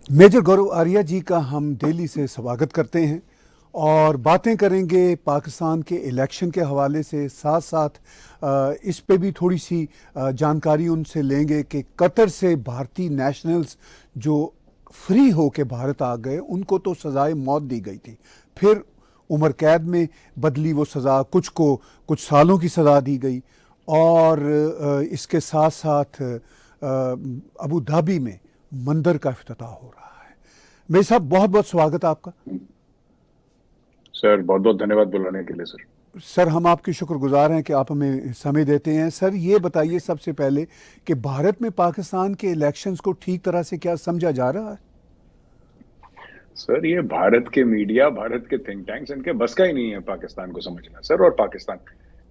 Major गौरव आर्या जी का हम दिल्ली से स्वागत करते हैं और बातें करेंगे पाकिस्तान के इलेक्शन के हवाले से, साथ साथ इस पे भी थोड़ी सी जानकारी उनसे लेंगे कि कतर से भारतीय नेशनल्स जो फ्री हो के भारत आ गए उनको तो सज़ाए मौत दी गई थी, फिर उम्र कैद में बदली वो सज़ा, कुछ को कुछ सालों की सज़ा दी गई। और इसके साथ साथ अबू धाबी में मंदिर का इफ्तिताह हो रहा है। मेरे साहब, बहुत बहुत स्वागत है आपका। सर बहुत बहुत धन्यवाद बुलाने के लिए सर। सर, हम आपके शुक्रगुजार हैं कि आप हमें समय देते हैं। सर, ये बताइए सबसे पहले कि भारत में पाकिस्तान के इलेक्शंस को ठीक तरह से क्या समझा जा रहा है? सर ये भारत के मीडिया, भारत के थिंक टैंक्स, इनके बस का ही नहीं है पाकिस्तान को समझना सर। और पाकिस्तान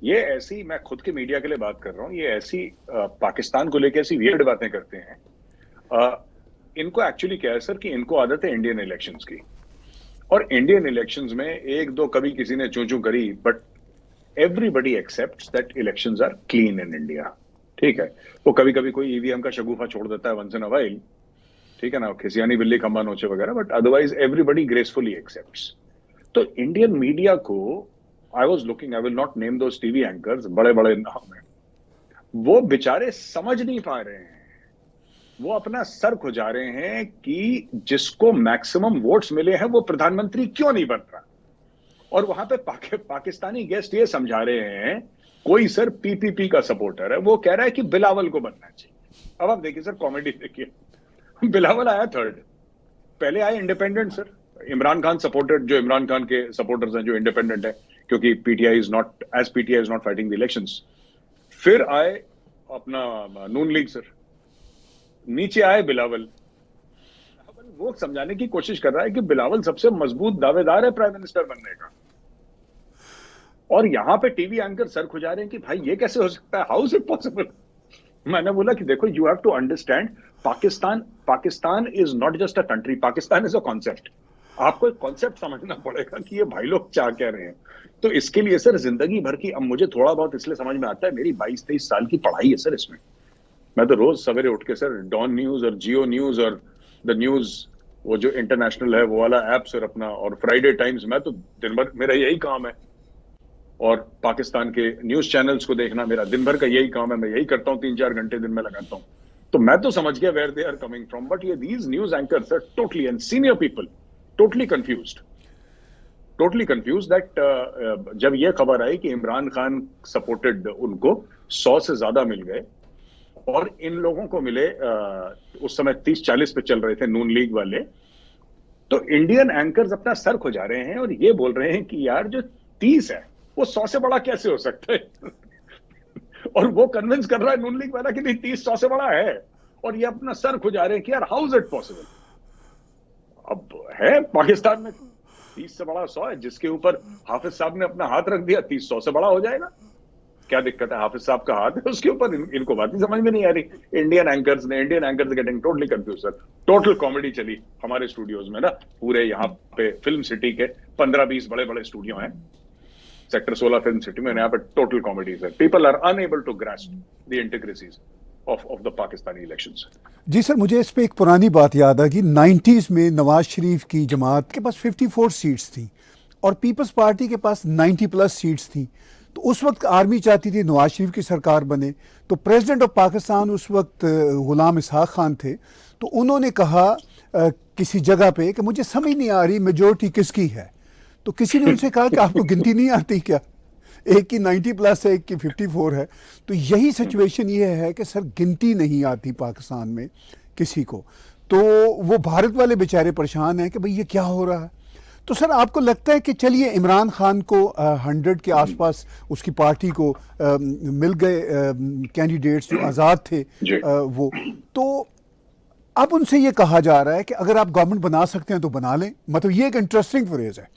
ये ऐसी, मैं खुद के मीडिया के लिए बात कर रहा हूँ, ये ऐसी पाकिस्तान को लेकर ऐसी वियर्ड बातें करते हैं। इनको एक्चुअली क्या है सर कि इनको आदत है इंडियन इलेक्शंस की, और इंडियन इलेक्शंस में एक दो कभी किसी ने चूं चूं करी, but everybody accepts that elections are clean in India. ठीक है, वो कभी कभी कोई ईवीएम का शगुफा छोड़ देता है वंस इन अ वाइल, ठीक है ना, खिसियानी बिल्ली खंबा नोचे वगैरह, but otherwise everybody gracefully accepts. तो इंडियन मीडिया को, I was looking, I will not name those TV anchors, बड़े बड़े नाम है, वो बेचारे समझ नहीं पा रहे हैं, वो अपना सर खुजा रहे हैं कि जिसको मैक्सिमम वोट्स मिले हैं वो प्रधानमंत्री क्यों नहीं बन रहा। और वहां पे पाकिस्तानी गेस्ट ये समझा रहे हैं, कोई सर पीपीपी का सपोर्टर है, वो कह रहा है कि बिलावल को बनना चाहिए। अब आप देखिए सर, कॉमेडी देखिए, बिलावल आया थर्ड, पहले आए independent sir, Imran Khan supported, जो इमरान खान के सपोर्टर्स हैं जो इंडिपेंडेंट है, क्योंकि PTI is not, as PTI is not fighting the elections. फिर आए अपना नून लीग सर, नीचे आए बिलावल। वो समझाने की कोशिश कर रहा है कि बिलावल सबसे मजबूत दावेदार है प्राइम मिनिस्टर बनने का, और यहां पे टीवी एंकर सर खुजा रहे हैं कि भाई ये कैसे हो सकता है, हाउ इज इट पॉसिबल। मैंने बोला कि देखो, you have to understand, Pakistan is not just a country, Pakistan is a concept. आपको एक कॉन्सेप्ट समझना पड़ेगा कि ये भाई लोग क्या कह रहे हैं। तो इसके लिए सर जिंदगी भर की, अब मुझे थोड़ा बहुत इसलिए समझ में आता है, मेरी 22-23 साल की पढ़ाई है सर इसमें। मैं तो रोज सवेरे उठ के सर डॉन न्यूज और जियो न्यूज और द न्यूज, वो जो इंटरनेशनल है वो वाला ऐप सर अपना, और फ्राइडे टाइम्स, मैं तो दिन भर मेरा यही काम है, और पाकिस्तान के न्यूज चैनल्स को देखना मेरा दिन भर का यही काम है, मैं यही करता हूँ, 3-4 घंटे दिन में लगाता हूँ। तो मैं तो समझ गया where they are coming from, but ये these news anchors are totally, and senior people totally confused, totally confuse that जब ये खबर आई कि इमरान खान सपोर्टेड उनको 100 से ज्यादा मिल गए, और इन लोगों को मिले उस समय 30-40 पे चल रहे थे नून लीग वाले, तो इंडियन एंकर्स अपना सर खुजा रहे हैं और ये बोल रहे हैं कि यार जो 30 है वो 100 से बड़ा कैसे हो सकता है। और वो कन्विंस कर रहा है नून लीग वाला कि नहीं, 30 100 से बड़ा है, और ये अपना सर खुजा रहे हैं कि यार हाउ इज इट पॉसिबल। अब है पाकिस्तान में 30 से बड़ा 100 है, जिसके ऊपर हाफिज साहब ने अपना हाथ रख दिया, 30 100 से बड़ा हो जाएगा। क्या दिक्कत है, हाफिज साहब का हाथ है उसके ऊपर, इनको बात ही समझ में नहीं आ रही। Indian anchors getting totally confuse sir. Total comedy चली हमारे स्टूडियोज में ना, पूरे यहाँ पे फिल्म सिटी के 15-20 बड़े बड़े स्टूडियो हैं, सेक्टर 16 फिल्म सिटी में, यहाँ पे total comedy sir. People are unable to grasp the intricacies of the Pakistani elections. जी सर, मुझे इस पे एक पुरानी बात याद आ गई। 90s में नवाज शरीफ की जमात के पास 54 सीट्स थी और पीपल्स पार्टी के पास 90 प्लस सीट्स थी। तो उस वक्त आर्मी चाहती थी नवाज शरीफ की सरकार बने, तो प्रेसिडेंट ऑफ पाकिस्तान उस वक्त गुलाम इसहाक खान थे। तो उन्होंने कहा किसी जगह पे कि मुझे समझ नहीं आ रही मेजोरिटी किसकी है। तो किसी ने उनसे कहा कि आपको गिनती नहीं आती क्या, एक की 90 प्लस है, एक की 54 है। तो यही सिचुएशन ये है कि सर गिनती नहीं आती पाकिस्तान में किसी को। तो वो भारत वाले बेचारे परेशान हैं कि भाई ये क्या हो रहा है। तो सर आपको लगता है कि चलिए इमरान खान को 100 के आसपास उसकी पार्टी को मिल गए कैंडिडेट्स जो आज़ाद थे, वो तो अब उनसे ये कहा जा रहा है कि अगर आप गवर्नमेंट बना सकते हैं तो बना लें। मतलब ये एक इंटरेस्टिंग फ्रेज है,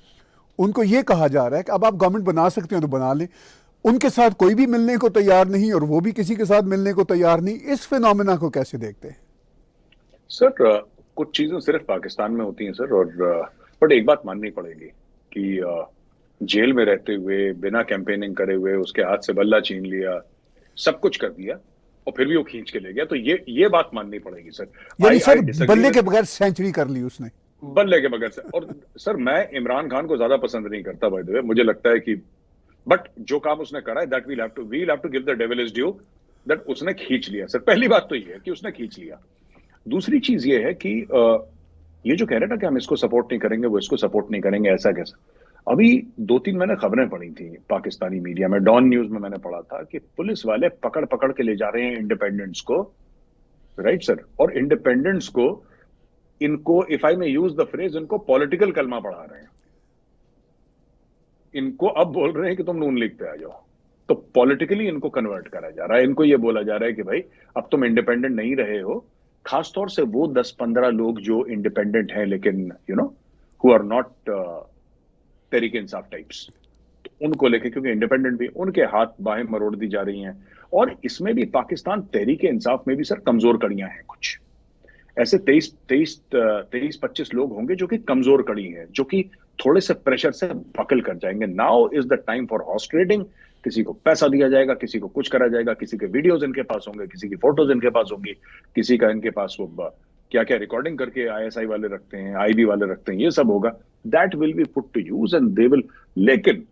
उनको ये कहा जा रहा है कि अब आप गवर्नमेंट बना सकते हैं तो बना लें। उनके साथ कोई भी मिलने को तैयार नहीं और वो भी किसी के साथ मिलने को तैयार नहीं। इस फिनोमेना को कैसे देखते हैं सर? कुछ चीजें सिर्फ पाकिस्तान में होती हैं सर, और बट एक बात माननी पड़ेगी कि जेल में रहते हुए, बिना कैंपेनिंग करे हुए, उसके हाथ से बल्ला छीन लिया, सब कुछ कर दिया, और फिर भी वो खींच के ले गया। तो ये बात माननी पड़ेगी सर। यानी सर disagree बल्ले के with- बगैर सेंचुरी कर ली उसने। बल्ले के बगैर से। और सर मैं इमरान खान को ज्यादा पसंद नहीं करता बाय द वे, मुझे लगता है कि बट जो काम उसने करा है that will have to give the devil is due, that उसने खींच लिया सर। पहली बात तो ये है कि उसने खींच लिया। दूसरी चीज ये है कि ये जो कह रहे हैं ना कि हम इसको सपोर्ट नहीं करेंगे, वो इसको सपोर्ट नहीं करेंगे, ऐसा कैसा। अभी 2-3 मैंने खबरें पढ़ी थी पाकिस्तानी मीडिया में, डॉन न्यूज में मैंने पढ़ा था कि पुलिस वाले पकड़ पकड़ के ले जा रहे हैं इंडिपेंडेंट्स को, राइट सर। और इंडिपेंडेंट्स को, इनको इफ आई में यूज द फ्रेज, इनको पॉलिटिकल कलमा पढ़ा रहे हैं। इनको अब बोल रहे हैं कि तुम नून लीग पे आ जाओ। तो पॉलिटिकली इनको कन्वर्ट करा जा रहा है। इनको ये बोला जा रहा है कि भाई अब तुम इंडिपेंडेंट नहीं रहे हो। खासतौर से वो 10-15 लोग जो इंडिपेंडेंट हैं लेकिन who are not Tehreek Insaf types, तो उनको लेके, क्योंकि इंडिपेंडेंट भी उनके हाथ बाहें मरोड़ दी जा रही हैं। और इसमें भी पाकिस्तान तहरीक इंसाफ में भी सर कमजोर कड़ियां हैं कुछ। ऐसे 23-25 लोग होंगे जो कि कमजोर कड़ी हैं, जो कि थोड़े से प्रेशर से बकल कर जाएंगे। Now is the time for horse trading. किसी को पैसा दिया जाएगा, किसी को कुछ करा जाएगा, किसी के वीडियोस इनके पास होंगे, किसी की फोटोज इनके पास होंगी, किसी का इनके पास वो क्या क्या रिकॉर्डिंग करके आईएसआई वाले रखते हैं, आईबी वाले रखते हैं, ये सब होगा। That will be put to use and they will. लेकिन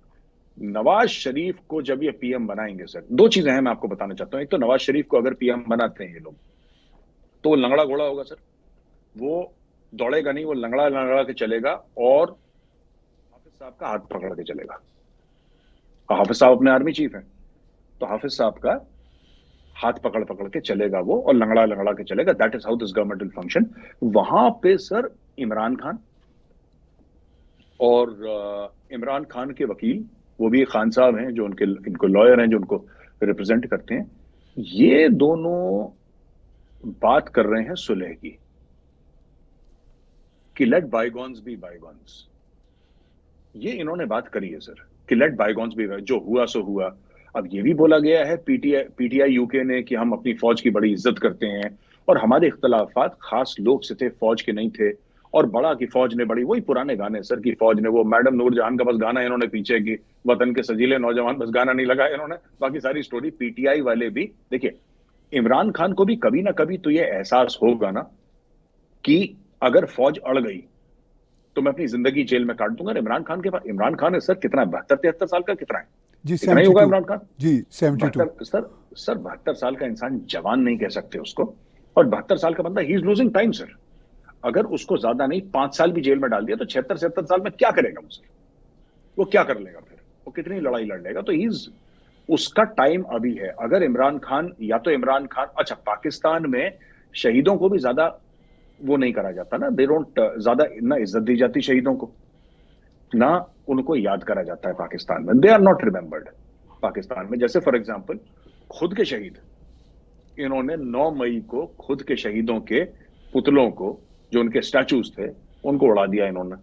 नवाज शरीफ को जब ये पीएम बनाएंगे सर, दो चीजें हैं मैं आपको बताना चाहता हूं। एक तो नवाज शरीफ को अगर पीएम बनाते हैं ये लोग, तो वो लंगड़ा घोड़ा होगा सर। वो दौड़ेगा नहीं, वो लंगड़ा लंगड़ा के चलेगा और हाफिज साहब का हाथ पकड़ के चलेगा। हाफिज साहब अपने आर्मी चीफ हैं, तो हाफिज साहब का हाथ पकड़ पकड़ के चलेगा वो, और लंगड़ा लंगड़ा के चलेगा। That is how this government will function. वहां पे सर इमरान खान और इमरान खान के वकील, वो भी खान साहब हैं जो इनको लॉयर हैं, जो उनको रिप्रेजेंट करते हैं, ये दोनों बात कर रहे हैं सुलह की, कि लेट बायगॉन्स बी बायगॉन्स। ये इन्होंने बात करी है सर कि लेट बायगॉन्स बी, जो हुआ सो हुआ। अब ये भी बोला गया है पीटीआई यूके ने कि हम अपनी फौज की बड़ी इज्जत करते हैं और हमारे इख्तलाफात खास लोग से थे, फौज के नहीं थे। और बड़ा की फौज ने बड़ी, वही पुराने गाने सर की फौज ने, वो मैडम नूरजहां का बस गाना इन्होंने पीछे की, वतन के सजीले नौजवान, बस गाना नहीं लगाया इन्होंने, बाकी सारी स्टोरी। पीटीआई वाले भी देखिए, इमरान खान को भी कभी ना कभी तो ये एहसास होगा ना कि अगर फौज अड़ गई तो मैं अपनी जिंदगी जेल में काट दूंगा। इमरान खान के पास, इमरान खान है सर कितना, 72-73 साल का, कितना है जी? इतना ही होगा इमरान खान जी 72 सर। 72 साल का इंसान जवान नहीं कह सकते उसको। और 72 साल का बंदा, he is losing time sir. अगर उसको ज्यादा नहीं 5 साल भी जेल में डाल दिया तो 76-77 साल में क्या करेगा वो सर? वो क्या कर लेगा फिर? वो कितनी लड़ाई लड़ लेगा? तो ही उसका टाइम अभी है। अगर इमरान खान, या तो इमरान खान, अच्छा पाकिस्तान में शहीदों को भी ज्यादा वो नहीं करा जाता ना, दे डोंट, ज्यादा ना इज्जत दी जाती शहीदों को, ना उनको याद करा जाता है पाकिस्तान में। They are not remembered Pakistan में। जैसे फॉर एग्जांपल खुद के शहीद, इन्होंने 9 मई को खुद के शहीदों के पुतलों को, जो उनके स्टैचूज थे, उनको उड़ा दिया इन्होंने,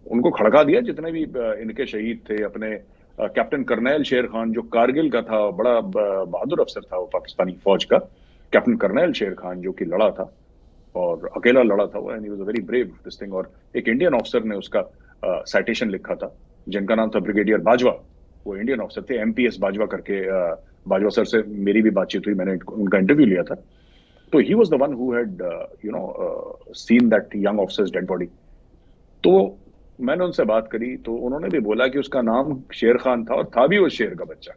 उनको खड़का दिया। जितने भी इनके शहीद थे, अपने कैप्टन कर्नैल शेर खान जो कारगिल का था, बड़ा बहादुर अफसर था वो पाकिस्तानी फौज का, कैप्टन कर्नैल शेर खान, जो कि लड़ा था और अकेला लड़ा था वो, and he was a very brave this thing. और एक इंडियन ऑफिसर ने उसका साइटेशन लिखा था, जिनका नाम था ब्रिगेडियर बाजवा। वो इंडियन ऑफिसर थे, एमपीएस बाजवा करके। बाजवा सर से मेरी भी बातचीत हुई, मैंने उनका इंटरव्यू लिया था। तो he was the one who had seen that young officers dead body. तो मैंने उनसे बात करी तो उन्होंने भी बोला कि उसका नाम शेर खान था और था भी वो शेर का बच्चा,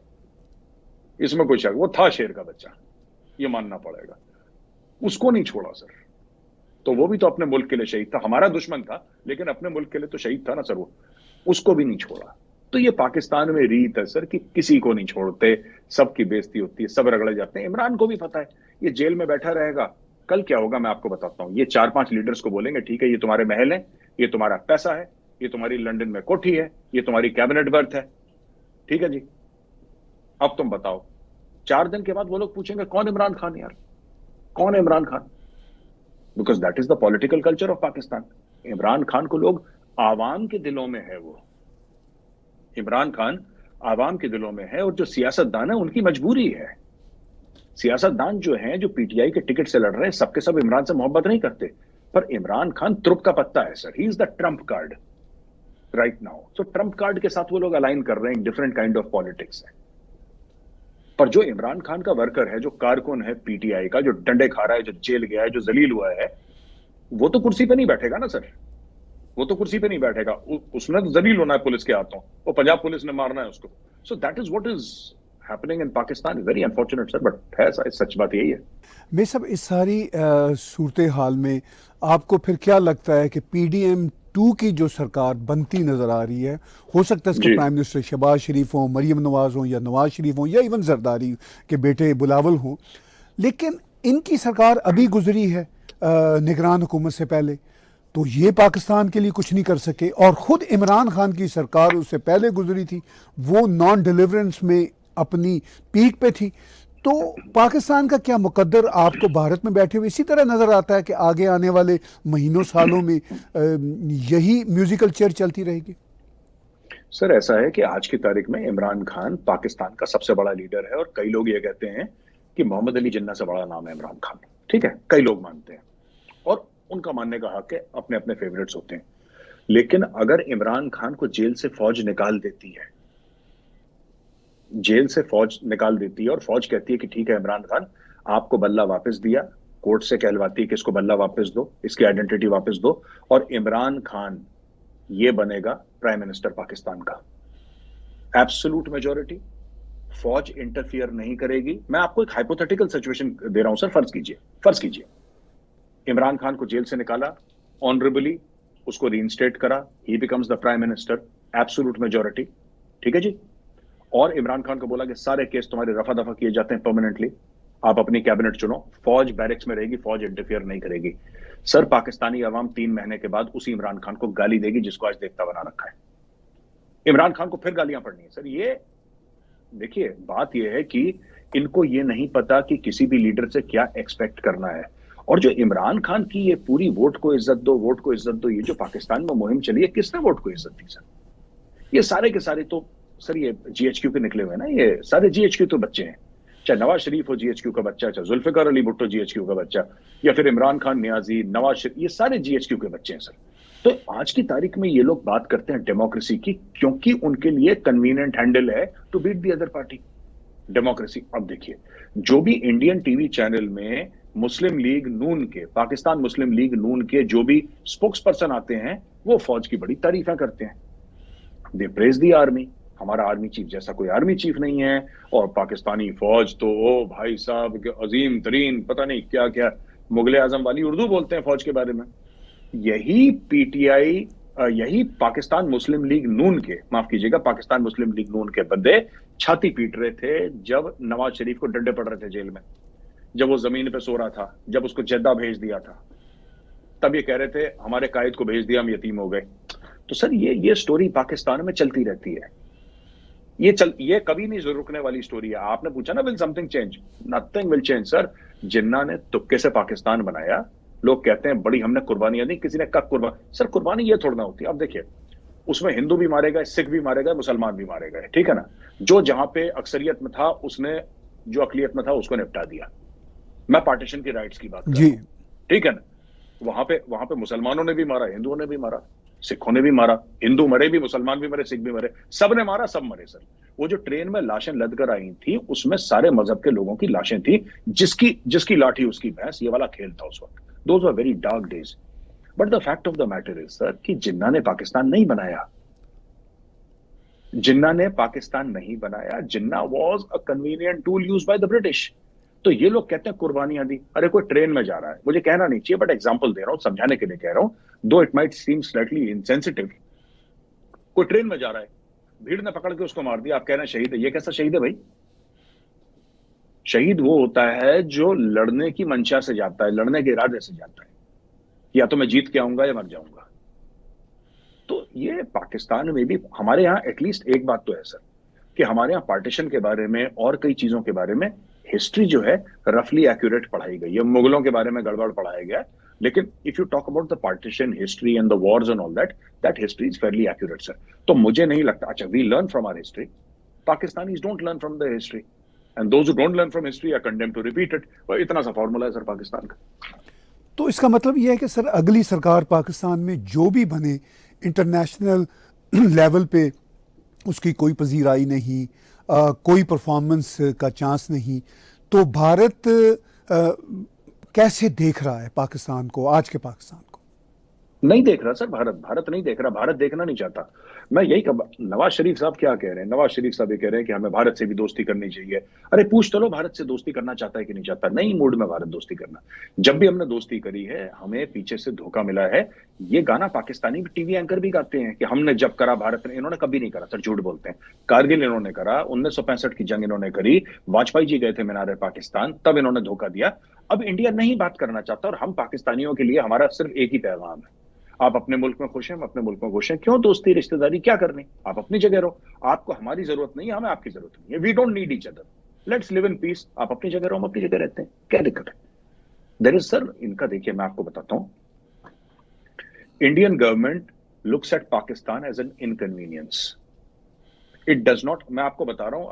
इसमें कोई शक, वो था शेर का बच्चा, ये मानना पड़ेगा। उसको नहीं छोड़ा सर। तो वो भी तो अपने मुल्क के लिए शहीद था, हमारा दुश्मन था लेकिन अपने मुल्क के लिए तो शहीद था ना सर वो, उसको भी नहीं छोड़ा। तो ये पाकिस्तान में रीत है सर कि किसी को नहीं छोड़ते, सबकी बेइज्जती होती है, सब रगड़े जाते हैं। इमरान को भी पता है ये जेल में बैठा रहेगा, कल क्या होगा मैं आपको बताता हूं। ये 4-5 लीडर्स को बोलेंगे ठीक है, ये तुम्हारे महल है, ये तुम्हारा पैसा है, ये तुम्हारी लंदन में कोठी है, ये तुम्हारी कैबिनेट बर्थ है, ठीक है जी, अब तुम बताओ। 4 दिन के बाद वो लोग पूछेंगे कौन इमरान खान यार, कौन है Imran Khan? Because that is the political culture of Pakistan. Imran Khan को लोग आवाम के दिलों में है, वो इमरान खान आवाम के दिलों में है। और जो सियासतदान है उनकी मजबूरी है। सियासतदान जो हैं, जो पीटीआई के टिकट से लड़ रहे हैं, सबके सब इमरान से मोहब्बत नहीं करते, पर इमरान खान तुर्क का पत्ता है sir. He is the Trump card right now. So Trump card के साथ वो लोग अलाइन कर रहे हैं, डिफरेंट काइंड ऑफ पॉलिटिक्स है। पर जो इमरान खान का वर्कर है, जो कारकुन है पीटीआई का, जो डंडे खा रहा है, जो जेल गया है, जो जलील हुआ है, वो तो कुर्सी पे नहीं बैठेगा ना सर। वो तो कुर्सी पे नहीं बैठेगा, उसने तो जलील होना है पुलिस के हाथों, वो पंजाब पुलिस ने मारना है उसको। So that is what is happening in Pakistan. Very unfortunate sir, but है सच बात यही है। मैं सब इस सारी सूरत हाल में आपको फिर क्या लगता है कि PDM-2 की जो सरकार बनती नजर आ रही है, हो सकता है इसके जी प्राइम मिनिस्टर शहबाज शरीफ हों, मरियम नवाज हों, या नवाज शरीफ हों, या इवन जरदारी के बेटे बुलावल हों, लेकिन इनकी सरकार अभी गुजरी है निगरान हुकूमत से पहले, तो ये पाकिस्तान के लिए कुछ नहीं कर सके। और ख़ुद इमरान खान की सरकार उससे पहले गुजरी थी, वो नॉन डिलीवरेंस में अपनी पीक पे थी। तो पाकिस्तान का क्या मुकद्दर आपको भारत में बैठे हुए इसी तरह नज़र आता है कि आगे आने वाले महीनों सालों में यही म्यूजिकल चेयर चलती रहेगी? सर, ऐसा है कि आज की तारीख में इमरान खान पाकिस्तान का सबसे बड़ा लीडर है, और कई लोग ये कहते हैं कि मोहम्मद अली जिन्ना से बड़ा नाम है इमरान खान। ठीक है, कई लोग मानते हैं, और उनका मानने का हक है, अपने अपने फेवरेट्स होते हैं। लेकिन अगर इमरान खान को जेल से फौज निकाल देती है, जेल से फौज निकाल देती है और फौज कहती है कि ठीक है इमरान खान, आपको बल्ला वापस दिया, कोर्ट से कहलवाती है कि इसको बल्ला वापस दो, इसकी आइडेंटिटी वापस दो, और इमरान खान ये बनेगा प्राइम मिनिस्टर पाकिस्तान का। एब्सोल्यूट मेजॉरिटी, फौज इंटरफियर नहीं करेगी। मैं आपको एक हाइपोथेटिकल सिचुएशन दे रहा हूं सर। फर्ज कीजिए इमरान खान को जेल से निकाला, ऑनरेबली उसको रीइंस्टेट करा, ही becomes the prime minister, absolute majority. ठीक है जी। और इमरान खान को बोला कि सारे केस तुम्हारे रफा दफा किए जाते हैं परमानेंटली, आप अपनी कैबिनेट चुनो, फौज बैरिक्स में रहेगी, फौज इंटरफियर नहीं करेगी। सर, पाकिस्तानी अवाम 3 महीने के बाद उसी इमरान खान को गाली देगी जिसको आज देवता बना रखा है। इमरान खान को फिर गालियां पड़नी है सर। ये देखिए, बात यह है कि इनको ये नहीं पता कि किसी भी लीडर से क्या एक्सपेक्ट करना है। और जो इमरान खान की ये पूरी वोट को इज्जत दो, वोट को इज्जत दो, ये जो पाकिस्तान में मुहिम चली है, किसने वोट को इज्जत दी सर? ये सारे के सारे तो सर ये GHQ के निकले हुए ना, ये सारे GHQ तो बच्चे हैं। चाहे नवाज शरीफ हो GHQ का बच्चा, चाहे जुल्फिकार अली भुट्टो GHQ का बच्चा, या फिर इमरान खान, नियाजी, नवाज शरीफ, ये सारे GHQ के बच्चे हैं सर। तो आज की तारीख में ये लोग बात करते हैं डेमोक्रेसी की, क्योंकि उनके लिए कन्वीनियंट हैंडल है to beat the other party, democracy. अब देखिए, जो भी इंडियन टीवी चैनल में मुस्लिम लीग नून के, पाकिस्तान मुस्लिम लीग नून के जो भी स्पोक्स पर्सन आते हैं, वो फौज की बड़ी तारीफें करते हैं। दे प्रेज दी आर्मी। हमारा आर्मी चीफ जैसा कोई आर्मी चीफ नहीं है, और पाकिस्तानी फौज तो ओ भाई साहब अजीम तरीन, पता नहीं क्या क्या मुगले आजम वाली उर्दू बोलते हैं फौज के बारे में। यही पीटीआई, यही पाकिस्तान मुस्लिम लीग नून के, माफ कीजिएगा, पाकिस्तान मुस्लिम लीग नून के बंदे छाती पीट रहे थे जब नवाज शरीफ को डंडे पड़ रहे थे जेल में, जब वो जमीन पे सो रहा था, जब उसको जेद्दा भेज दिया था, तब ये कह रहे थे हमारे कायद को भेज दिया, हम यतीम हो गए। तो सर ये स्टोरी पाकिस्तान में चलती रहती है। ये कभी नहीं रुकने वाली स्टोरी है। आपने पूछा ना, will something change? Nothing will change sir. Jinnah ने तुक्के से पाकिस्तान बनाया। लोग कहते हैं बड़ी हमने कुर्बानियां दी, किसी ने कब कुर्बानी? सर, कुर्बानी ये थोड़ा ना होती है। अब देखिए, उसमें हिंदू भी मारे गए, सिख भी मारे गए, मुसलमान भी मारे गए, ठीक है ना। जो जहां पे अक्सरियत में था, उसने जो अकलियत में था उसको निपटा दिया। मैं पार्टीशन की राइट्स की बात कर रहा हूं, ठीक है ना। वहां पे मुसलमानों ने भी मारा, हिंदुओं ने भी मारा, सिखों ने भी मारा, हिंदू मरे भी, मुसलमान भी मरे, सिख भी मरे, सब ने मारा, सब मरे सर। वो जो ट्रेन में लाशें लद कर आई थी, उसमें सारे मजहब के लोगों की लाशें थी, जिसकी लाठी उसकी भैंस, ये वाला खेल था उस वक्त। Those were very dark days. But the fact of the matter is sir कि जिन्ना ने पाकिस्तान नहीं बनाया। जिन्ना ने पाकिस्तान नहीं बनाया। Jinnah was a convenient tool use by the British. तो ये लोग कहते हैं कुर्बानियां दी। अरे कोई ट्रेन में जा रहा है, मुझे कहना नहीं चाहिए बट एग्जांपल दे रहा हूं, समझाने के लिए कह रहा हूं, दो it might seem slightly insensitive. कोई ट्रेन में जा रहा है, भीड़ ने पकड़ के उसको मार दिया, आप कह रहे हैं शहीद है। ये कैसा शहीद है भाई? शहीद वो होता है जो लड़ने की मंशा से जाता है, लड़ने के इरादे से जाता है, या तो मैं जीत के आऊंगा या मर जाऊंगा। तो ये पाकिस्तान में भी, हमारे यहां एटलीस्ट एक बात तो है सर कि हमारे यहाँ पार्टीशन के बारे में और कई चीजों के बारे में हिस्ट्री जो है रफली एक्यूरेट पढ़ाई गई है। मुगलों के बारे में गड़बड़ पढ़ाया गया है, लेकिन if you talk about the partition history and the wars and all that history is fairly accurate sir. तो मुझे नहीं लगता, अच्छा we learn from our history, Pakistanis don't learn from the history, and those who don't learn from history are condemned to repeat it. इतना सा formula है sir Pakistan का। तो इसका मतलब यह है कि सर अगली सरकार पाकिस्तान में जो भी बने, इंटरनेशनल लेवल पे उसकी कोई पजीराई नहीं, कोई परफॉर्मेंस का चांस नहीं, तो भारत कैसे देख रहा है पाकिस्तान को, आज के पाकिस्तान को? नहीं देख रहा सर, भारत नहीं देख रहा, भारत देखना नहीं चाहता। मैं यही नवाज शरीफ साहब क्या कह रहे हैं? नवाज शरीफ साहब ये कह रहे हैं कि हमें भारत से भी दोस्ती करनी चाहिए। अरे पूछ तो लो भारत से दोस्ती करना चाहता है कि नहीं चाहता। नहीं मूड में भारत दोस्ती करना। जब भी हमने दोस्ती करी है हमें पीछे से धोखा मिला है। ये गाना पाकिस्तानी टीवी एंकर भी गाते हैं कि हमने जब करा भारत ने। इन्होंने कभी नहीं करा सर, झूठ बोलते हैं। कारगिल इन्होंने करा, 1965 की जंग इन्होंने करी, वाजपेयी जी गए थे मीनार पाकिस्तान, तब इन्होंने धोखा दिया। अब इंडिया नहीं बात करना चाहता, और हम पाकिस्तानियों के लिए हमारा सिर्फ एक ही पैगाम है, आप अपने मुल्क में खुश हैं, हम अपने मुल्क में खुश हैं, क्यों दोस्ती रिश्तेदारी क्या करनी? आप अपनी जगह रहो, आपको हमारी जरूरत नहीं है, हमें आपकी जरूरत नहीं है। We don't need each other, let's live in peace. आप अपनी जगह रहो, हम अपनी जगह रहते हैं, क्या दिक्कत है? देयर इज सर, इनका देखिए मैं आपको बताता हूं, Indian government looks at Pakistan as an inconvenience. It does not, मैं आपको बता रहा हूं,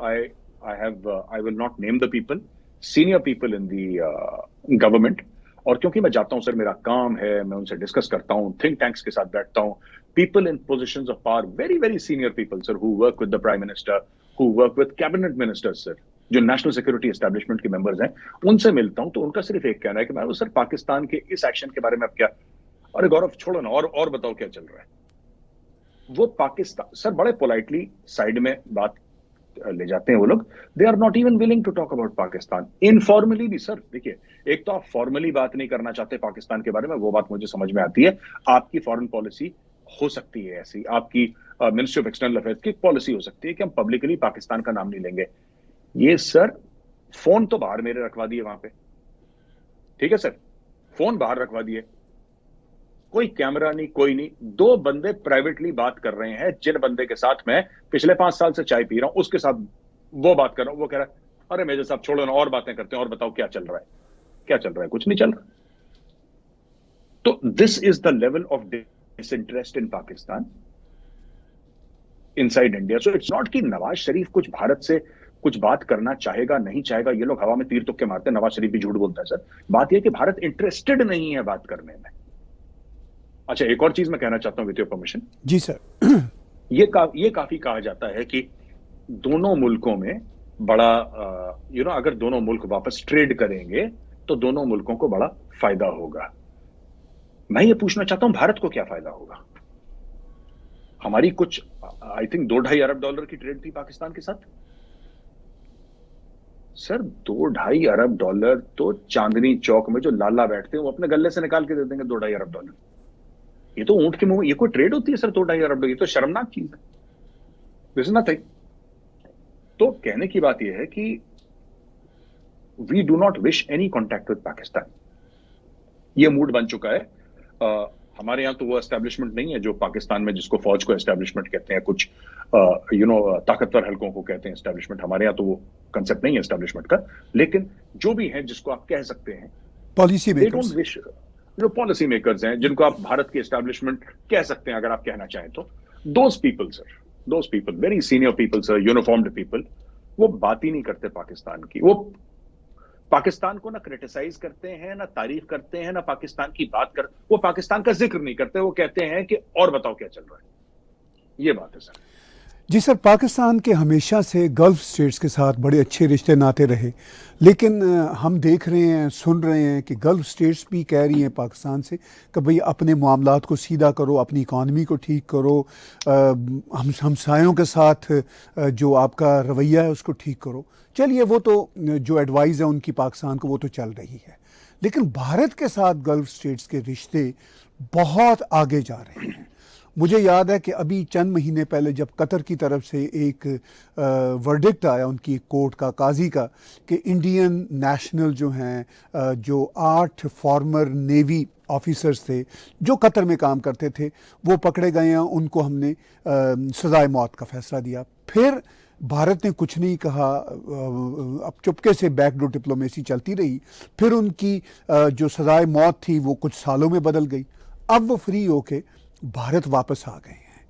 I will not name the people, senior people in the government. और क्योंकि मैं जाता हूं सर, मेरा काम है, मैं उनसे डिस्कस करता हूं, थिंक टैंक्स के साथ बैठता हूं, people in positions of power, very very senior people sir, who work with the prime minister, who work with cabinet ministers sir, जो नेशनल सिक्योरिटी एस्टैब्लिशमेंट के मेंबर्स हैं, उनसे मिलता हूं, तो उनका सिर्फ एक कहना है कि मैं सर पाकिस्तान के इस एक्शन के बारे में अब क्या। अरे गौरव छोड़ो ना, और बताओ क्या चल रहा है। वो पाकिस्तान सर बड़े पोलाइटली साइड में बात ले जाते हैं वो लोग। They are not even willing to talk about Pakistan. Informally भी सर, देखिए, एक तो आप फॉर्मली बात नहीं करना चाहते पाकिस्तान के बारे में, वो बात मुझे समझ में आती है। आपकी फॉरेन पॉलिसी हो सकती है ऐसी, आपकी मिनिस्ट्री ऑफ एक्सटर्नल अफेयर्स की पॉलिसी हो सकती है कि हम पब्लिकली पाकिस्तान का नाम नहीं लेंगे। ये सर फोन तो बाहर मेरे रखवा दिए वहां पे, ठीक है सर, फोन बाहर रखवा दिए, कोई कैमरा नहीं, कोई नहीं। दो बंदे प्राइवेटली बात कर रहे हैं, जिन बंदे के साथ मैं पिछले 5 साल से चाय पी रहा हूं, उसके साथ वो बात कर रहा हूं। वो कह रहा है अरे मेजर साहब छोड़ो ना, और बातें करते हैं, और बताओ क्या चल रहा है। क्या चल रहा है? कुछ नहीं चल रहा। तो this is the level of disinterest in Pakistan inside India. So it's not कि नवाज शरीफ कुछ भारत से कुछ बात करना चाहेगा नहीं चाहेगा, ये लोग हवा में तीर तुक्के मारते हैं। नवाज शरीफ भी झूठ बोलता है सर। बात यह कि भारत इंटरेस्टेड नहीं है बात करने में। अच्छा, एक और चीज मैं कहना चाहता हूं विद योर परमिशन। जी सर। ये काफी कहा जाता है कि दोनों मुल्कों में बड़ा अगर दोनों मुल्क वापस ट्रेड करेंगे तो दोनों मुल्कों को बड़ा फायदा होगा। मैं ये पूछना चाहता हूं भारत को क्या फायदा होगा? हमारी कुछ आई थिंक $2-2.5 अरब की ट्रेड थी पाकिस्तान के साथ। सर $2-2.5 अरब तो चांदनी चौक में जो लाला बैठते हैं वो अपने गले से निकाल के दे देंगे $2-2.5 अरब। ये तो ऊंट के मुंह, ये कोई ट्रेड होती है सर $2-2.5 अरब? ये तो शर्मनाक चीज है। This is nothing. तो कहने की बात यह है कि we do not wish any contact with Pakistan. ये मूड बन चुका है। हमारे यहां तो वो एस्टेब्लिशमेंट नहीं है जो पाकिस्तान में, जिसको फौज को एस्टेब्लिशमेंट कहते हैं, कुछ ताकतवर हलकों को कहते हैं एस्टेब्लिशमेंट। हमारे यहां तो वो कंसेप्ट नहीं है एस्टेब्लिशमेंट का। लेकिन जो भी है, जिसको आप कह सकते हैं पॉलिसी मेकर्स, जो पॉलिसी मेकर्स हैं, जिनको आप भारत की एस्टैब्लिशमेंट कह सकते हैं अगर आप कहना चाहें तो, those people very senior people sir, uniformed people, वो बात ही नहीं करते पाकिस्तान की। वो पाकिस्तान को ना क्रिटिसाइज करते हैं, ना तारीफ करते हैं, ना पाकिस्तान की बात कर, वो पाकिस्तान का जिक्र नहीं करते। वो कहते हैं कि और बताओ क्या चल रहा है। ये बात है सर। जी सर, पाकिस्तान के हमेशा से गल्फ स्टेट्स के साथ बड़े अच्छे रिश्ते नाते रहे, लेकिन हम देख रहे हैं, सुन रहे हैं कि गल्फ स्टेट्स भी कह रही हैं पाकिस्तान से कि भाई अपने मामलात को सीधा करो, अपनी इकॉनमी को ठीक करो, हम हमसायों के साथ जो आपका रवैया है उसको ठीक करो। चलिए, वो तो जो एडवाइस है उनकी पाकिस्तान को, वो तो चल रही है, लेकिन भारत के साथ गल्फ स्टेट्स के रिश्ते बहुत आगे जा रहे हैं। मुझे याद है कि अभी चंद महीने पहले जब कतर की तरफ से एक वर्डिक्ट आया उनकी कोर्ट का, काजी का, कि इंडियन नेशनल जो हैं, जो 8 फॉर्मर नेवी ऑफिसर्स थे जो कतर में काम करते थे, वो पकड़े गए हैं, उनको हमने सज़ाए मौत का फैसला दिया। फिर भारत ने कुछ नहीं कहा, अब चुपके से बैकडोर डिप्लोमेसी चलती रही। फिर उनकी जो सज़ाए मौत थी वो कुछ सालों में बदल गई। अब वो फ्री होके भारत वापस आ गए हैं।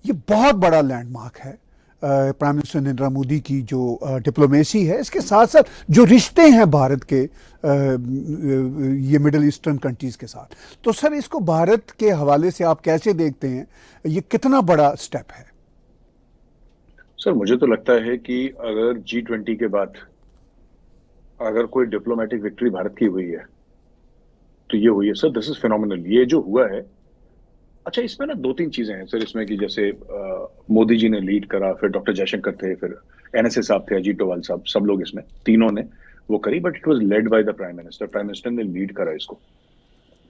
ये बहुत बड़ा लैंडमार्क है प्राइम मिनिस्टर नरेंद्र मोदी की जो डिप्लोमेसी है। इसके साथ साथ जो रिश्ते हैं भारत के ये मिडिल ईस्टर्न कंट्रीज़ के साथ, तो सर इसको भारत के हवाले से आप कैसे देखते हैं? ये कितना बड़ा स्टेप है? सर मुझे तो लगता है कि अगर G20 के बाद अगर कोई डिप्लोमेटिक विक्ट्री भारत की हुई है तो ये हुई है सर। दिस इज फिनोमिनल ये जो हुआ है। अच्छा, इसमें ना दो तीन चीजें हैं सर इसमें कि जैसे मोदी जी ने लीड करा, फिर डॉक्टर जयशंकर थे, फिर एनएसए साहब थे, अजीत डोभाल साहब, सब लोग इसमें तीनों ने वो करी, but it was led by the prime minister. Prime minister ने लीड करा इसको।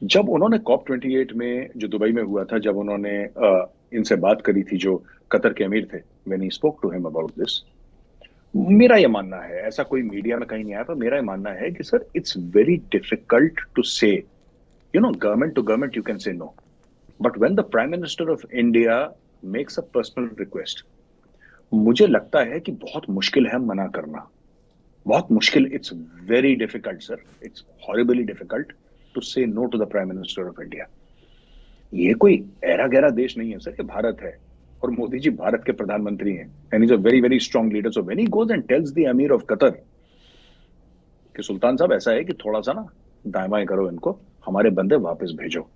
जब उन्होंने COP 28 में जो दुबई में हुआ था, जब उन्होंने इनसे बात करी थी जो कतर के अमीर थे, when he spoke to him about this, मेरा ये मानना है, ऐसा कोई मीडिया में कहीं नहीं आया, पर मेरा ये मानना है कि sir it's very difficult to say, you know, government to government you can say no, but when the prime minister of India makes a personal request, मुझे लगता है कि बहुत मुश्किल है मना करना, बहुत मुश्किल। It's very difficult sir, it's horribly difficult to say no to the prime minister of India. ये कोई ऐरा गैरा देश नहीं है सर, ये भारत है और मोदी जी भारत के प्रधानमंत्री हैं, and is a very very strong leader. So when he goes and tells the अमीर ऑफ कतर कि सुल्तान साहब ऐसा है कि थोड़ा सा ना दाएं बाएं करो, इनको हमारे बंदे वापस भेजो,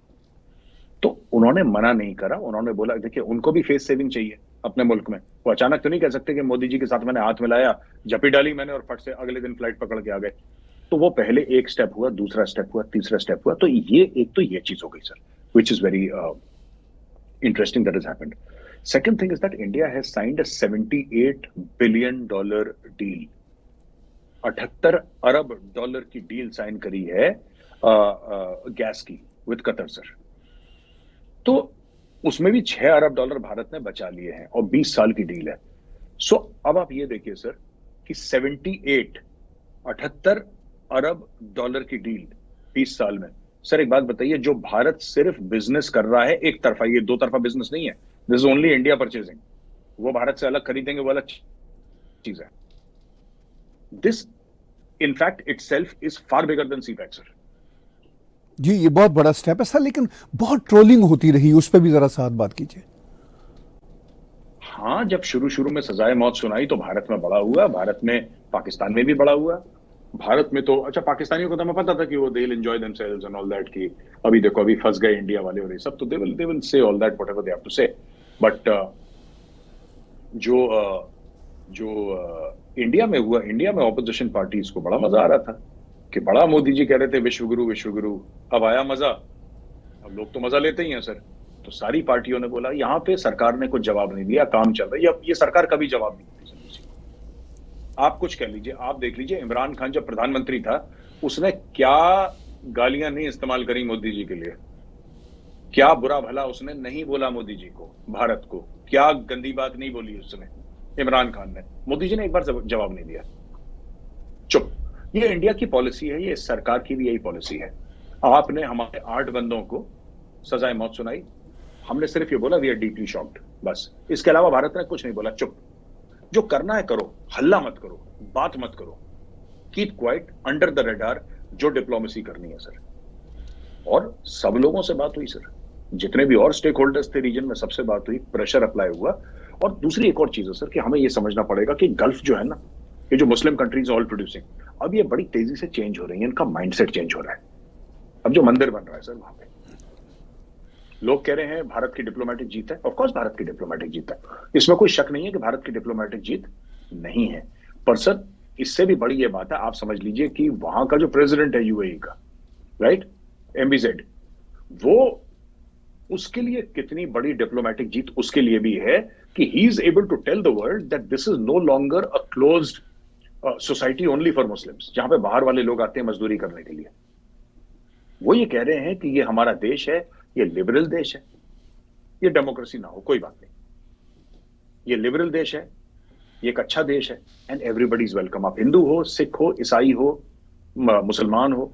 तो उन्होंने मना नहीं करा। उन्होंने बोला देखिए उनको भी फेस सेविंग चाहिए अपने मुल्क में, वो अचानक तो नहीं कह सकते कि मोदी जी के साथ मैंने हाथ मिलाया, जपी डाली मैंने और फट से अगले दिन फ्लाइट पकड़ के आ गए। तो वो पहले एक स्टेप हुआ, दूसरा स्टेप हुआ, तीसरा स्टेप हुआ। तो ये एक तो ये चीज हो गई sir, which is very interesting that has happened. Second thing is that India has signed a $78 billion deal. 78 Arab dollar की डील साइन करी है गैस की विद कतर सर। तो उसमें भी 6 अरब डॉलर भारत ने बचा लिए हैं और 20 साल की डील है। सो अब आप ये देखिए सर कि 78 अरब डॉलर की डील 20 साल में। सर एक बात बताइए, जो भारत सिर्फ बिजनेस कर रहा है एक तरफा, ये दो तरफा बिजनेस नहीं है, this is only India purchasing, वो भारत से अलग खरीदेंगे वो अलग चीज है। This in fact itself is far bigger than CPEC sir. जी ये बहुत बड़ा स्टेप है सर, लेकिन बहुत ट्रोलिंग होती रही, उस पर भी जरा साथ बात कीजिए। हाँ, जब शुरू शुरू में सजाए मौत सुनाई तो भारत में बड़ा हुआ, भारत में पाकिस्तान में भी बड़ा हुआ। भारत में तो अच्छा पाकिस्तानियों को तो हमें पता था कि वो they will enjoy themselves and all that, की अभी देखो अभी फंस गए इंडिया वाले और ये सब, तो they will say all that whatever they have to say. But जो इंडिया में हुआ, इंडिया में ऑपोजिशन पार्टीज को बड़ा मजा आ रहा था कि बड़ा मोदी जी कह रहे थे विश्वगुरु विश्वगुरु, अब आया मजा, अब लोग तो मजा लेते ही हैं सर। तो सारी पार्टियों ने बोला यहाँ पे सरकार ने कुछ जवाब नहीं दिया, काम चल रहा है, ये सरकार कभी जवाब नहीं देती। आप कुछ कह लीजिए, आप देख लीजिए इमरान खान जब प्रधानमंत्री था उसने क्या गालियां नहीं इस्तेमाल करी मोदी जी के लिए, क्या बुरा भला उसने नहीं बोला मोदी जी को, भारत को क्या गंदी बात नहीं बोली उसने, इमरान खान ने। मोदी जी ने एक बार जवाब नहीं दिया, चुप। ये इंडिया की पॉलिसी है, ये सरकार की भी यही पॉलिसी है। आपने हमारे 8 बंदों को सजाए मौत सुनाई, हमने सिर्फ ये बोला वी आर डीपली शॉक्ड, बस। इसके अलावा भारत ने कुछ नहीं बोला, चुप। जो करना है करो, हल्ला मत करो, बात मत करो, keep quiet, under the radar, जो डिप्लोमेसी करनी है सर। और सब लोगों से बात हुई सर, जितने भी और स्टेक होल्डर्स थे रीजन में, सबसे बात हुई, प्रेशर अप्लाई हुआ। और दूसरी एक और चीज है सर कि हमें ये समझना पड़ेगा कि गल्फ जो है ना, ये जो मुस्लिम कंट्रीज ऑयल प्रोड्यूसिंग, अब ये बड़ी तेजी से चेंज हो रही है, इनका माइंडसेट चेंज हो रहा है। अब जो मंदिर बन रहा है सर वहां पे, लोग कह रहे हैं भारत की डिप्लोमेटिक जीत है। ऑफ कोर्स भारत की डिप्लोमेटिक जीत है, इसमें कोई शक नहीं है कि भारत की डिप्लोमेटिक जीत नहीं है। पर सर इससे भी बड़ी ये बात है, आप समझ लीजिए कि वहां का जो प्रेसिडेंट है यूएई का, राइट, एमबीजेड, वो उसके लिए कितनी बड़ी डिप्लोमेटिक जीत उसके लिए भी है कि he is able to tell the world that this is no longer a closed society only for Muslims, जहां पे बाहर वाले लोग आते हैं मजदूरी करने के लिए। वो ये कह रहे हैं कि ये हमारा देश है, ये लिबरल देश है, ये डेमोक्रेसी ना हो कोई बात नहीं, ये लिबरल देश है, ये एक अच्छा देश है, एंड एवरीबडी इज वेलकम। आप हिंदू हो, सिख हो, ईसाई हो, मुसलमान हो,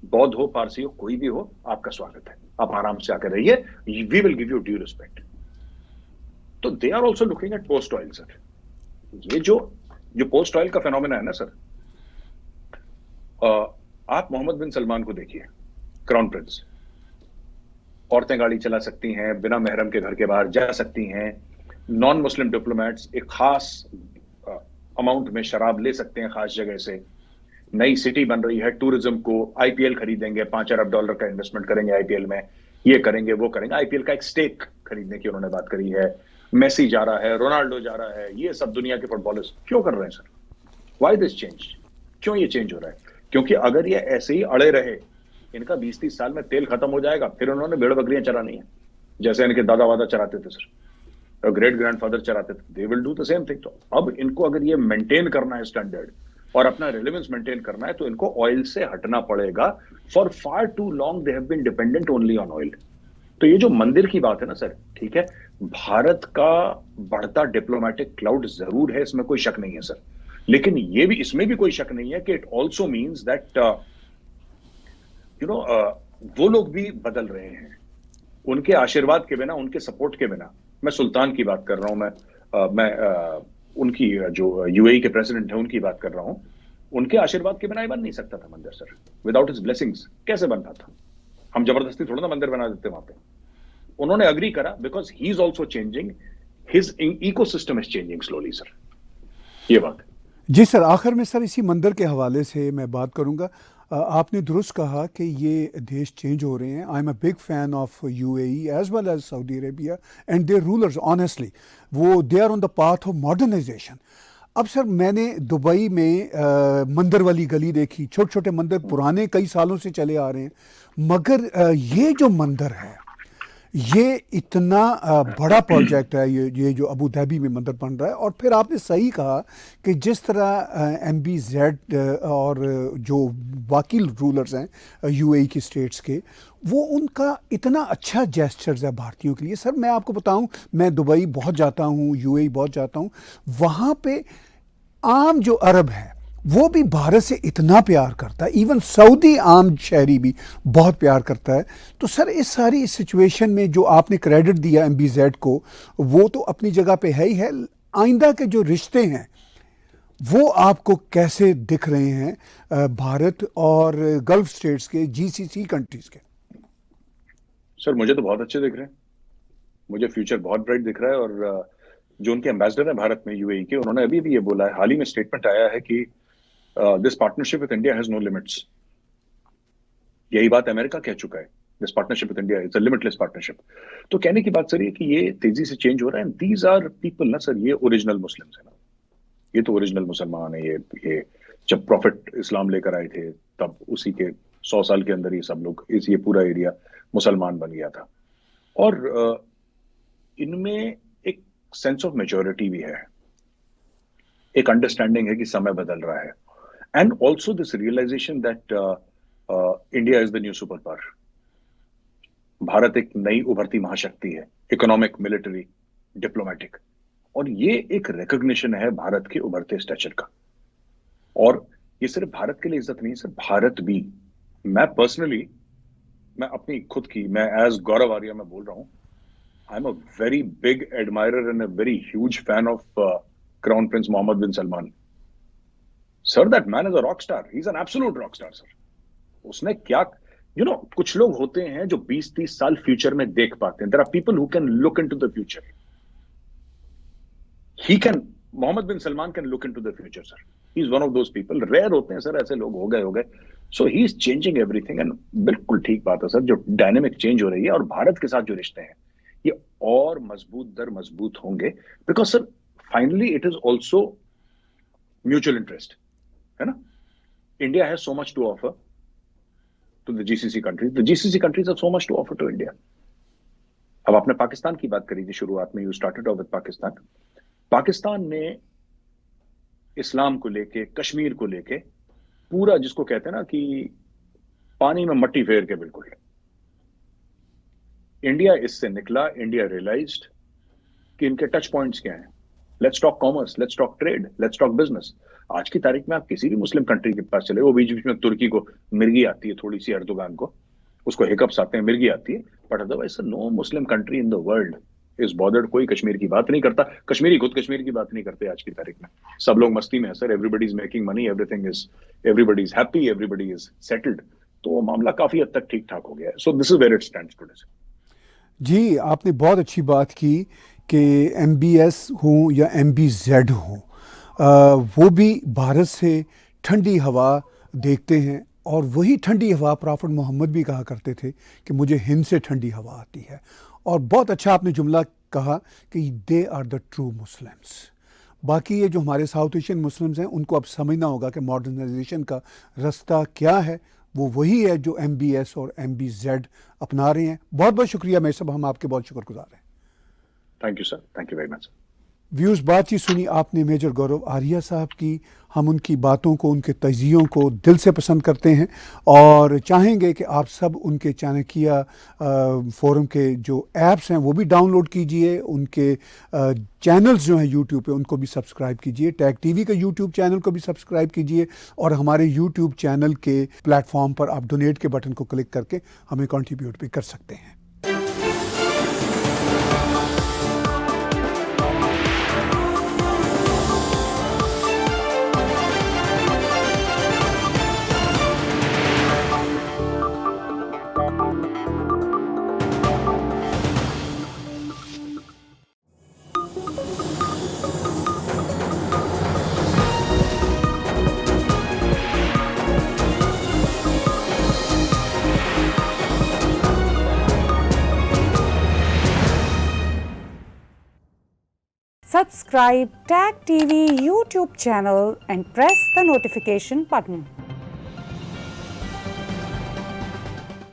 बौद्ध हो, पारसी हो, कोई भी हो, आपका स्वागत है, आप आराम से आकर रहिए, we will give you due respect. तो they are also looking at post oil sir. ये जो पोस्ट ऑयल का फेनोमेना है ना सर, आप मोहम्मद बिन सलमान को देखिए, क्राउन प्रिंस, औरतें गाड़ी चला सकती हैं, बिना महरम के घर के बाहर जा सकती हैं, नॉन मुस्लिम डिप्लोमेट्स एक खास अमाउंट में शराब ले सकते हैं खास जगह से, नई सिटी बन रही है, टूरिज्म को, आईपीएल खरीदेंगे, 5 अरब डॉलर का इन्वेस्टमेंट करेंगे आईपीएल में, ये करेंगे वो करेंगे, आईपीएल का एक स्टेक खरीदने की उन्होंने बात करी है, मेसी जा रहा है, रोनाल्डो जा रहा है, ये सब दुनिया के फुटबॉलर्स क्यों कर रहे हैं सर? Why this change? क्यों ये चेंज हो रहा है? क्योंकि अगर ये ऐसे ही अड़े रहे, इनका 20-30 साल में तेल खत्म हो जाएगा, फिर उन्होंने भेड़ बकरियां चरानी है, जैसे इनके दादा वादा चराते थे सर, ग्रेट ग्रैंडफादर चराते थे। They will do the same thing. तो अब इनको अगर ये मेंटेन करना है स्टैंडर्ड और अपना रिलेवेंस मेंटेन करना है, तो इनको ऑयल से हटना पड़ेगा। For far too long they have been dependent only on oil. तो ये जो मंदिर की बात है ना सर, ठीक है, भारत का बढ़ता डिप्लोमेटिक क्लाउड जरूर है, इसमें कोई शक नहीं है सर, लेकिन ये भी, इसमें भी कोई शक नहीं है कि इट ऑल्सो मीन्स दैट वो लोग भी बदल रहे हैं। उनके आशीर्वाद के बिना, उनके सपोर्ट के बिना, मैं सुल्तान की बात कर रहा हूं, मैं उनकी जो यूएई के प्रेसिडेंट है उनकी बात कर रहा हूं, उनके आशीर्वाद के बिना ही बन नहीं सकता था मंदिर सर। विदाउट हिज ब्लेसिंग्स कैसे बन पाता? हम जबरदस्ती थोड़ा ना मंदिर बना देते वहां पे। उन्होंने अग्री करा because he is also changing, his ecosystem is changing slowly sir, ये बात है। जी सर, आखिर में सर इसी मंदिर के हवाले से मैं बात करूंगा। आपने दुरुस्त कहा कि ये देश चेंज हो रहे हैं। I am a big fan of UAE as well as Saudi Arabia and their rulers. Honestly वो they are on the path of modernisation. अब सर मैंने दुबई में मंदिर वाली गली देखी, छोटे छोटे मंदिर पुराने कई सालों से चले आ रहे हैं, मगर ये जो मंदिर है ये इतना बड़ा प्रोजेक्ट है, ये जो अबू धाबी में मंदिर बन रहा है। और फिर आपने सही कहा कि जिस तरह MBZ और जो बाकी रूलर्स हैं यूएई की स्टेट्स के, वो उनका इतना अच्छा जेस्चर्स है भारतीयों के लिए। सर मैं आपको बताऊं, मैं दुबई बहुत जाता हूं, यूएई बहुत जाता हूं, वहाँ पे आम जो अरब है वो भी भारत से इतना प्यार करता है, इवन सऊदी आम शहरी भी बहुत प्यार करता है। तो सर इस सारी सिचुएशन में जो आपने क्रेडिट दिया MBZ को, वो तो अपनी जगह पे है ही है। आइंदा के जो रिश्ते हैं वो आपको कैसे दिख रहे हैं भारत और गल्फ स्टेट्स के, GCC कंट्रीज के? सर मुझे तो बहुत अच्छे दिख रहे हैं, मुझे फ्यूचर बहुत ब्राइट दिख रहा है। और जो उनके एम्बेसडर हैं भारत में यूएई के, उन्होंने अभी भी ये बोला है, हाल ही में स्टेटमेंट आया है कि this partnership with India has no limits. यही बात अमेरिका कह चुका है, this partnership with India is a limitless partnership. तो कहने की बात सर ये कि ये तेजी से चेंज हो रहा है। दीज आर पीपल ना सर, ये ओरिजिनल मुस्लिम्स है ना, ये तो ओरिजिनल मुसलमान है। ये जब प्रॉफिट इस्लाम लेकर आए थे, तब उसी के 100 साल के अंदर ये सब लोग, ये पूरा एरिया मुसलमान बन गया था। और इनमें एक सेंस ऑफ मेच्योरिटी भी है, एक अंडरस्टैंडिंग है कि समय बदल रहा है, and also this realisation that India is the new super power. Bharat एक नई उभरती महाशक्ति है, इकोनॉमिक, मिलिट्री, डिप्लोमेटिक, और ये एक रिकॉग्निशन है भारत के उभरते स्टैचर का। और ये सिर्फ भारत के लिए इज्जत नहीं सर, भारत भी, मैं पर्सनली, मैं अपनी खुद की, मैं एज गौरव आर्या मैं बोल रहा हूं, I am a very big admirer and a very huge fan of crown prince Mohammed bin Salman. Sir that man is a rock star, he is an absolute rock star sir. उसने क्या, कुछ लोग होते हैं जो 20-30 साल future में देख पाते हैं। There are people who can look into the future. He can, Mohammed bin Salman can look into the future sir. He is one of those people, rare होते हैं सर ऐसे लोग, हो गए। So he is changing everything, and बिल्कुल ठीक बात है सर, जो डायनेमिक चेंज हो रही है और भारत के साथ जो रिश्ते हैं ये और मजबूत होंगे, because sir finally it is also mutual interest, है ना। India has so much to offer to the GCC countries, the GCC countries have so much to offer to India. अब आपने पाकिस्तान की बात करी थी शुरुआत में, you started off with Pakistan. Pakistan ने इस्लाम को लेके, कश्मीर को लेके पूरा, जिसको कहते हैं ना कि पानी में मट्टी फेर के, बिल्कुल इंडिया इससे निकला। इंडिया रियलाइज्ड कि इनके टच पॉइंट्स क्या हैं। Let's talk commerce, let's talk trade, let's talk business. आज की तारीख में आप किसी भी मुस्लिम कंट्री के पास चले, वो बीच बीच में तुर्की को मिर्गी आती है थोड़ी सी, अर्दोगान को उसको हिकअप्स आते हैं, मिर्गी आती है, but otherwise no Muslim country in the world is bothered. कोई कश्मीर की बात नहीं करता, कश्मीरी खुद कश्मीर की बात नहीं करते आज की तारीख में। सब लोग मस्ती में है sir, everybody is making money, everybody is happy, everybody is settled. तो मामला काफी हद तक ठीक ठाक हो गया है। So this is where it stands today. जी, आपने बहुत अच्छी बात की कि MBS हो या MBZ हो, वो भी भारत से ठंडी हवा देखते हैं। और वही ठंडी हवा प्रॉफेट मोहम्मद भी कहा करते थे कि मुझे हिंद से ठंडी हवा आती है। और बहुत अच्छा आपने जुमला कहा कि they are the true Muslims. बाकी ये जो हमारे साउथ एशियन मुस्लिम्स हैं उनको अब समझना होगा कि मॉडर्नाइजेशन का रास्ता क्या है, वो वही है जो MBS और MBZ अपना रहे हैं। बहुत बहुत शुक्रिया मेयर साहब, हम आपके बहुत शुक्रगुजार हैं। Thank you sir, thank you very much. Views बातचीत सुनी आपने मेजर गौरव आर्या साहब की। हम उनकी बातों को, उनके तजियों को दिल से पसंद करते हैं और चाहेंगे कि आप सब उनके चाणक्य फोरम के जो ऐप्स हैं वो भी डाउनलोड कीजिए, उनके चैनल्स जो हैं यूट्यूब पे उनको भी सब्सक्राइब कीजिए, टैग टीवी का यूट्यूब चैनल को भी सब्सक्राइब कीजिए और हमारे यूट्यूब चैनल के प्लेटफॉर्म पर आप डोनेट के बटन को क्लिक करके हमें कंट्रीब्यूट भी कर सकते हैं। Subscribe Tag TV YouTube channel and press the notification button.